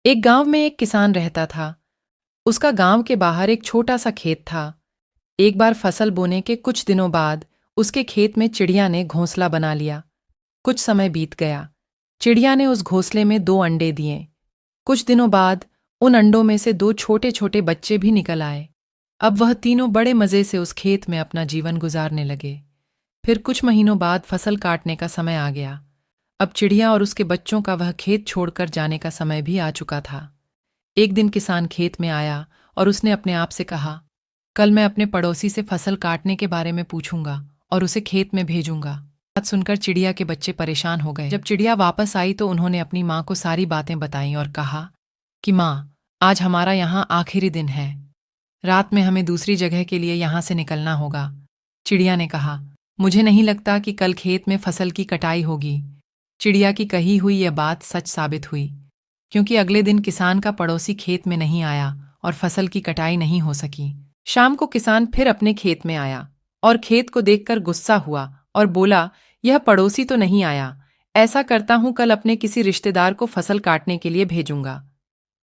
एक गांव में एक किसान रहता था। उसका गांव के बाहर एक छोटा सा खेत था। एक बार फसल बोने के कुछ दिनों बाद उसके खेत में चिड़िया ने घोंसला बना लिया। कुछ समय बीत गया। चिड़िया ने उस घोंसले में 2 अंडे दिए। कुछ दिनों बाद उन अंडों में से 2 छोटे छोटे बच्चे भी निकल आए। अब वह तीनों बड़े मजे से उस खेत में अपना जीवन गुजारने लगे। फिर कुछ महीनों बाद फसल काटने का समय आ गया। अब चिड़िया और उसके बच्चों का वह खेत छोड़कर जाने का समय भी आ चुका था। एक दिन किसान खेत में आया और उसने अपने आप से कहा, कल मैं अपने पड़ोसी से फसल काटने के बारे में पूछूंगा और उसे खेत में भेजूंगा। बात सुनकर चिड़िया के बच्चे परेशान हो गए। जब चिड़िया वापस आई तो उन्होंने अपनी माँ को सारी बातें बताईं और कहा कि माँ, आज हमारा यहाँ आखिरी दिन है। रात में हमें दूसरी जगह के लिए यहाँ से निकलना होगा। चिड़िया ने कहा, मुझे नहीं लगता कि कल खेत में फसल की कटाई होगी। चिड़िया की कही हुई यह बात सच साबित हुई, क्योंकि अगले दिन किसान का पड़ोसी खेत में नहीं आया और फसल की कटाई नहीं हो सकी। शाम को किसान फिर अपने खेत में आया और खेत को देखकर गुस्सा हुआ और बोला, यह पड़ोसी तो नहीं आया। ऐसा करता हूं, कल अपने किसी रिश्तेदार को फसल काटने के लिए भेजूंगा।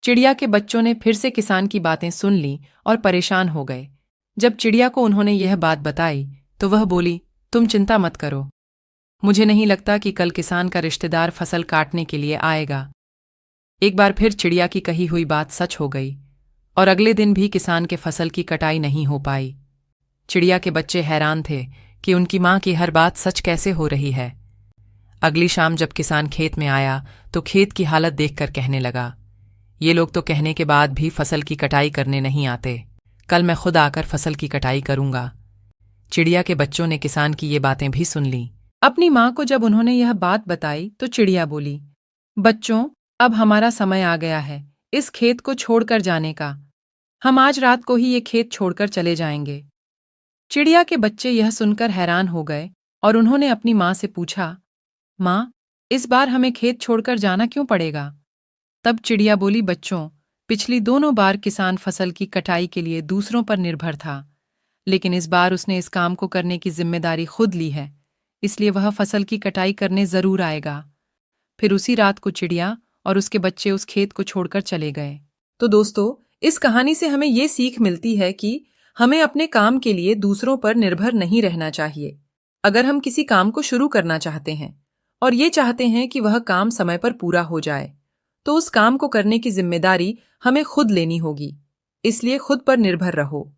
चिड़िया के बच्चों ने फिर से किसान की बातें सुन ली और परेशान हो गए। जब चिड़िया को उन्होंने यह बात बताई तो वह बोली, तुम चिंता मत करो। मुझे नहीं लगता कि कल किसान का रिश्तेदार फसल काटने के लिए आएगा। एक बार फिर चिड़िया की कही हुई बात सच हो गई और अगले दिन भी किसान के फसल की कटाई नहीं हो पाई। चिड़िया के बच्चे हैरान थे कि उनकी माँ की हर बात सच कैसे हो रही है। अगली शाम जब किसान खेत में आया तो खेत की हालत देखकर कहने लगा, ये लोग तो कहने के बाद भी फसल की कटाई करने नहीं आते। कल मैं खुद आकर फसल की कटाई करूंगा। चिड़िया के बच्चों ने किसान की ये बातें भी सुन ली। अपनी माँ को जब उन्होंने यह बात बताई तो चिड़िया बोली, बच्चों, अब हमारा समय आ गया है इस खेत को छोड़कर जाने का। हम आज रात को ही ये खेत छोड़कर चले जाएंगे। चिड़िया के बच्चे यह सुनकर हैरान हो गए और उन्होंने अपनी माँ से पूछा, माँ, इस बार हमें खेत छोड़कर जाना क्यों पड़ेगा? तब चिड़िया बोली, बच्चों, पिछली दोनों बार किसान फसल की कटाई के लिए दूसरों पर निर्भर था, लेकिन इस बार उसने इस काम को करने की जिम्मेदारी खुद ली है, इसलिए वह फसल की कटाई करने जरूर आएगा। फिर उसी रात को चिड़िया और उसके बच्चे उस खेत को छोड़कर चले गए। तो दोस्तों, इस कहानी से हमें ये सीख मिलती है कि हमें अपने काम के लिए दूसरों पर निर्भर नहीं रहना चाहिए। अगर हम किसी काम को शुरू करना चाहते हैं और ये चाहते हैं कि वह काम समय पर पूरा हो जाए, तो उस काम को करने की जिम्मेदारी हमें खुद लेनी होगी। इसलिए खुद पर निर्भर रहो।